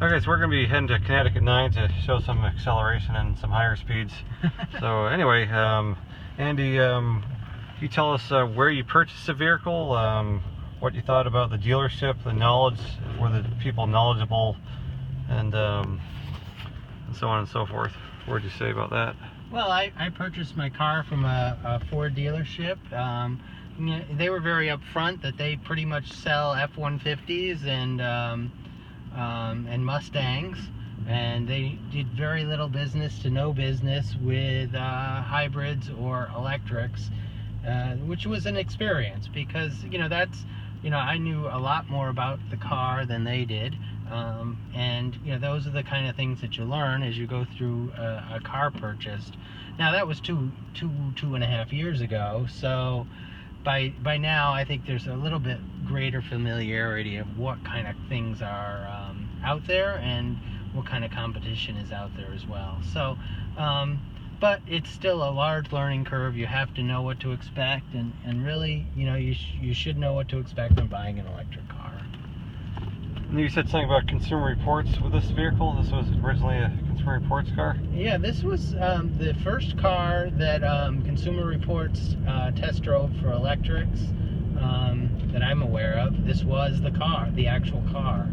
Okay, so we're going to be heading to Connecticut 9 to show some acceleration and some higher speeds. So anyway, Andy, can you tell us where you purchased the vehicle, what you thought about the dealership, the knowledge, were the people knowledgeable, and so on and so forth. What would you say about that? Well, I purchased my car from a Ford dealership. They were very upfront that they pretty much sell F-150s and Mustangs, and they did very little business to no business with hybrids or electrics, which was an experience because I knew a lot more about the car than they did, and those are the kind of things that you learn as you go through a car purchase. Now that was two and a half years ago, so by now I think there's a little bit greater familiarity of what kind of things are out there and what kind of competition is out there as well. So but it's still a large learning curve. You have to know what to expect, and really, you should know what to expect when buying an electric car. You said something about Consumer Reports with this vehicle. This was originally a Consumer Reports car? Yeah, this was the first car that Consumer Reports test drove for electrics that I'm aware of. This was the car, the actual car.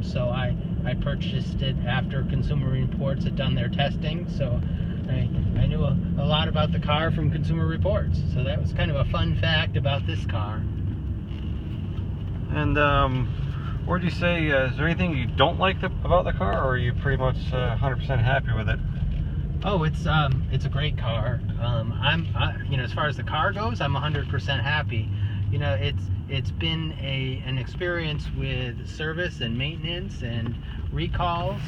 So I purchased it after Consumer Reports had done their testing, so I knew a lot about the car from Consumer Reports. So that was kind of a fun fact about this car. And what would you say, is there anything you don't like about the car, or are you pretty much 100% happy with it? Oh, it's a great car. As far as the car goes, I'm 100% happy. It's been an experience with service and maintenance and recalls,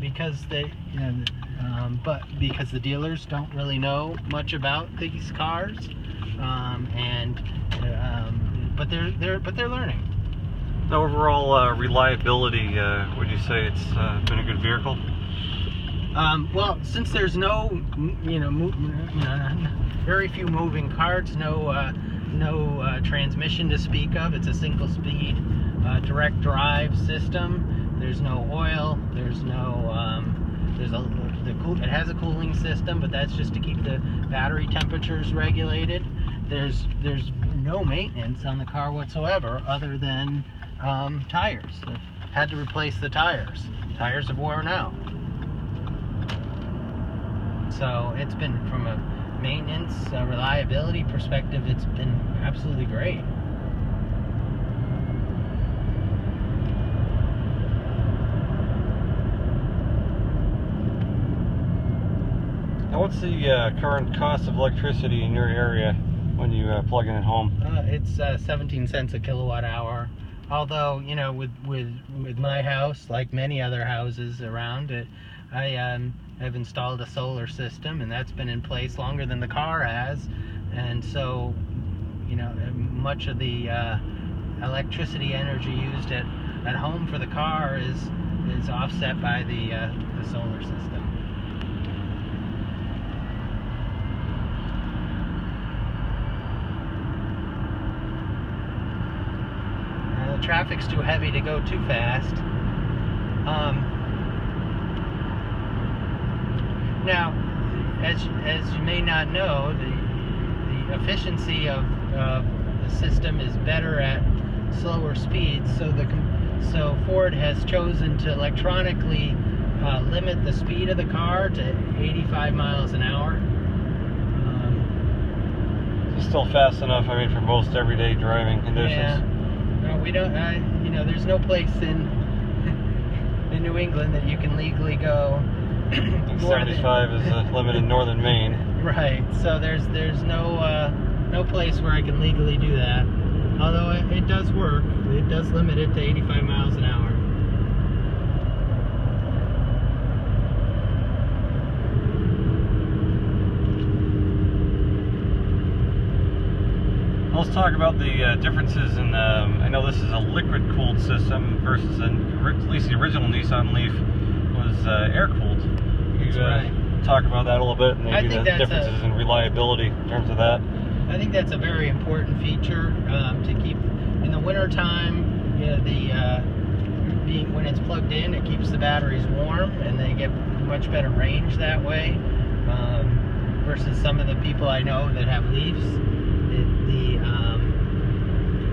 because because the dealers don't really know much about these cars, but they're learning. The overall reliability, would you say it's been a good vehicle? Well, since there's no, very few moving parts, no transmission to speak of. It's a single-speed direct drive system. There's no oil. There's no. It has a cooling system, but that's just to keep the battery temperatures regulated. There's no maintenance on the car whatsoever, other than tires. I've had to replace the tires. Tires have worn out. So it's been, from a maintenance, reliability perspective, it's been absolutely great. Now, what's the current cost of electricity in your area when you plug in at home? It's 17 cents a kilowatt hour. Although, with my house, like many other houses around it, I've installed a solar system, and that's been in place longer than the car has, and so much of the electricity energy used at home for the car is offset by the solar system. The traffic's too heavy to go too fast. Now, as you may not know, the efficiency of the system is better at slower speeds. So Ford has chosen to electronically limit the speed of the car to 85 miles an hour. It's still fast enough, for most everyday driving conditions. Yeah. No, we don't. There's no place in New England that you can legally go. 75 is a limit in northern Maine. Right. So there's no place where I can legally do that. Although it does work. It does limit it to 85 miles an hour. Let's talk about the differences in, I know this is a liquid-cooled system versus, at least the original Nissan Leaf was air-cooled. That's right. Talk about that a little bit, and maybe the differences in reliability in terms of that. I think that's a very important feature to keep in the wintertime. When it's plugged in, it keeps the batteries warm, and they get much better range that way. Versus some of the people I know that have Leafs.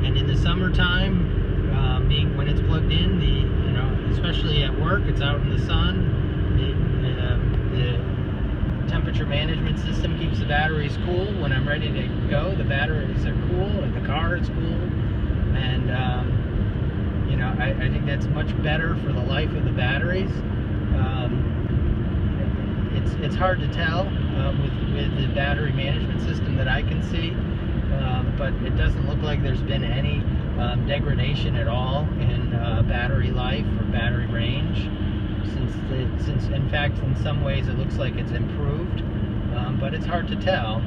And in the summertime, when it's plugged in, especially at work, it's out in the sun. The temperature management system keeps the batteries cool. When I'm ready to go, the batteries are cool and the car is cool. And I think that's much better for the life of the batteries. It's hard to tell with the battery management system that I can see, but it doesn't look like there's been any degradation at all in battery life or battery range. Since in fact in some ways it looks like it's improved, but it's hard to tell.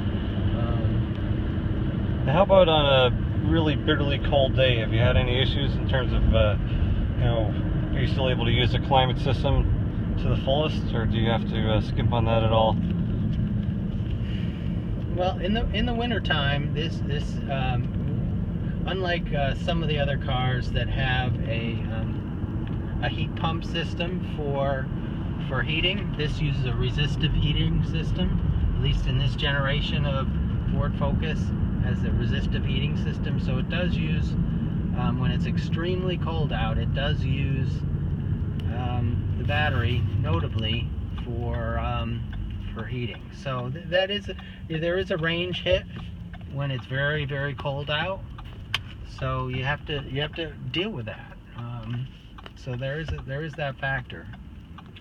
Now how about on a really bitterly cold day? Have you had any issues in terms of are you still able to use the climate system to the fullest, or do you have to skimp on that at all? Well, in the winter time, this unlike some of the other cars that have a heat pump system for heating, this uses a resistive heating system. At least in this generation of Ford Focus, has a resistive heating system. So it does use, when it's extremely cold out, it does use the battery notably for heating. So there is a range hit when it's very, very cold out. So you have to deal with that. So there is that factor.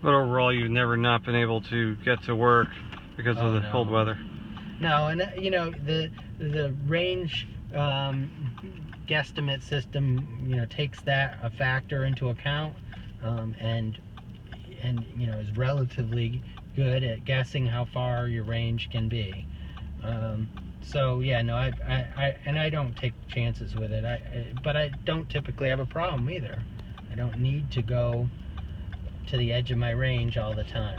But overall, you've never not been able to get to work because of the cold weather. No, and the range guesstimate system, takes that a factor into account, and is relatively good at guessing how far your range can be. So yeah, no, I don't take chances with it. But I don't typically have a problem either. I don't need to go to the edge of my range all the time.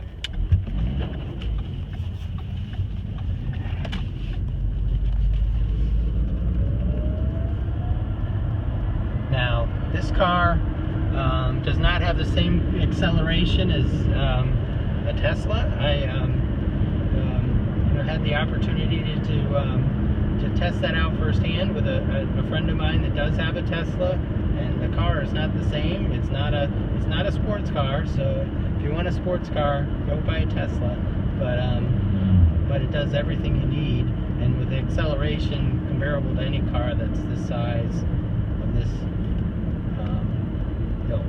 Now, this car does not have the same acceleration as a Tesla. I had the opportunity to test that out firsthand with a friend of mine that does have a Tesla, and the car is not the same. It's not a sports car. So if you want a sports car, go buy a Tesla. But it does everything you need, and with the acceleration comparable to any car that's the size of this ilk.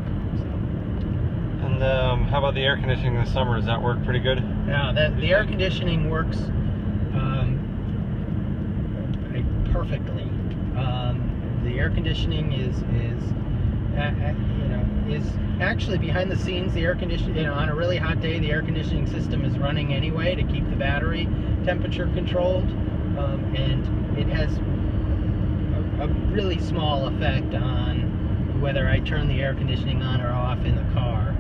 And how about the air conditioning in the summer? Does that work pretty good? Now, the air conditioning works perfectly. The air conditioning is actually behind the scenes. The air conditioning, on a really hot day, the air conditioning system is running anyway to keep the battery temperature controlled, and it has a really small effect on whether I turn the air conditioning on or off in the car,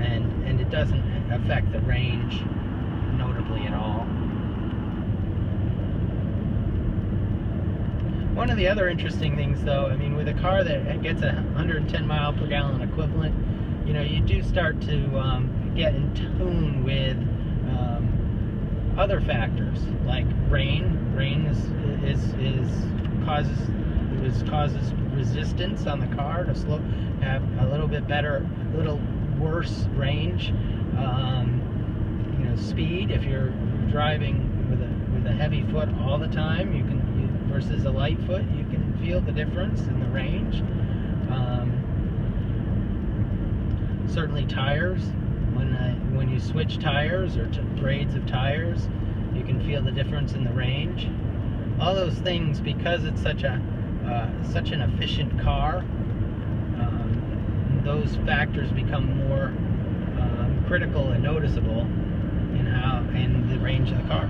and it doesn't affect the range notably at all. One of the other interesting things, though, with a car that gets a 110 mile per gallon equivalent, you do start to get in tune with other factors like rain. Rain causes resistance on the car to have a little bit better, a little worse range. Speed. If you're driving with a heavy foot all the time, versus a light foot, you can feel the difference in the range. Certainly tires. When you switch tires or grades of tires, you can feel the difference in the range. All those things, because it's such an efficient car, those factors become more critical and noticeable in the range of the car.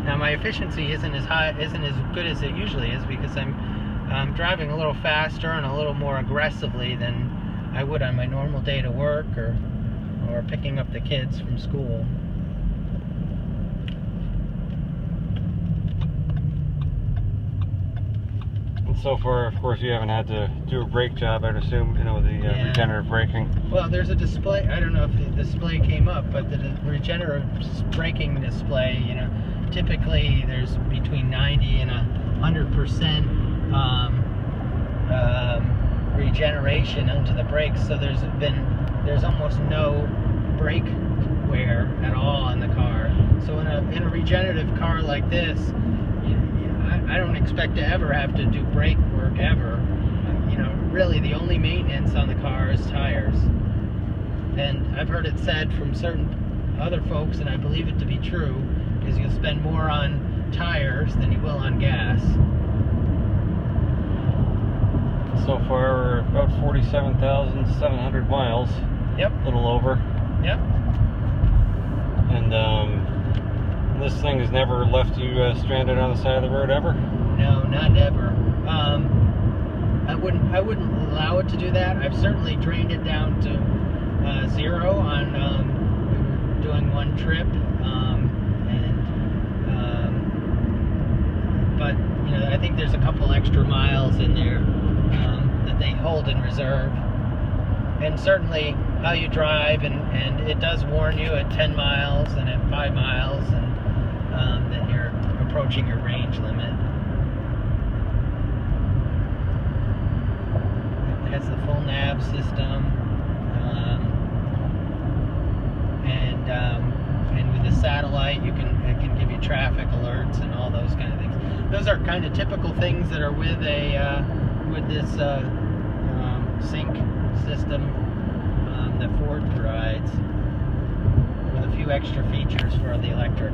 Now, my efficiency isn't as good as it usually is, because I'm driving a little faster and a little more aggressively than I would on my normal day to work or picking up the kids from school. so far, of course, you haven't had to do a brake job, I'd assume, you know, with the Yeah. regenerative braking. Well, there's a display. I don't know if the display came up, but the regenerative braking display, you know, typically there's between 90 and 100% regeneration onto the brakes. So there's almost no brake wear at all on the car. So in a regenerative car like this, I don't expect to ever have to do brake work ever. You know, really the only maintenance on the car is tires. And I've heard it said from certain other folks, and I believe it to be true, is you'll spend more on tires than you will on gas. So far, we're about 47,700 miles. Yep. A little over. Yep. And this thing has never left you stranded on the side of the road ever? No, not ever. I wouldn't allow it to do that. I've certainly drained it down to 0 on we were doing one trip, but you know, I think there's a couple extra miles in there that they hold in reserve. And certainly how you drive, and it does warn you at 10 miles and at 5 miles, and that you're approaching your range limit. It has the full nav system, and with the satellite, it can give you traffic alerts and all those kind of things. Those are kind of typical things that are with this sync system that Ford provides, with a few extra features for the electric.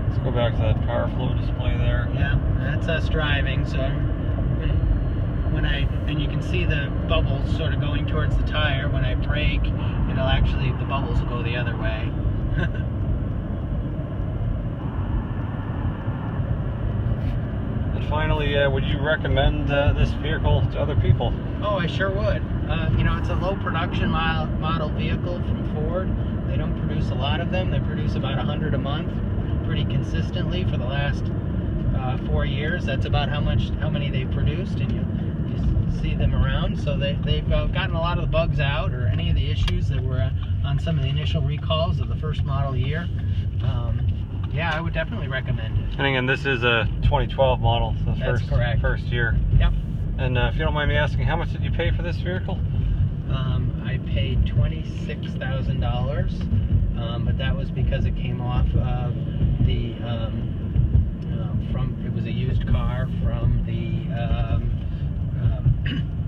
Let's go back to that power flow display there. Yeah, that's us driving. So and you can see the bubbles sort of going towards the tire. When I brake, the bubbles will go the other way. And finally, would you recommend this vehicle to other people? Oh, I sure would. You know, it's a low production model vehicle from Ford. They don't produce a lot of them. They produce about 100 a month, pretty consistently for the last 4 years. That's about how many they've produced, and you see them around. So they've gotten a lot of the bugs out, or any of the issues that were on some of the initial recalls of the first model year. Yeah, I would definitely recommend it. And again, this is a 2012 model, so That's correct. First year. Yep. And if you don't mind me asking, how much did you pay for this vehicle? I paid $26,000, but that was because it came off of the it was a used car from the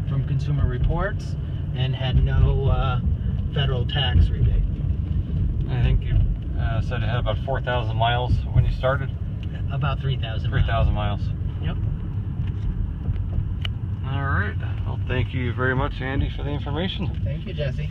from Consumer Reports, and had no federal tax rebate. I think you said it had about 4,000 miles when you started. About 3,000. 3,000 miles. Yep. All right. Well, thank you very much, Andy, for the information. Thank you, Jesse.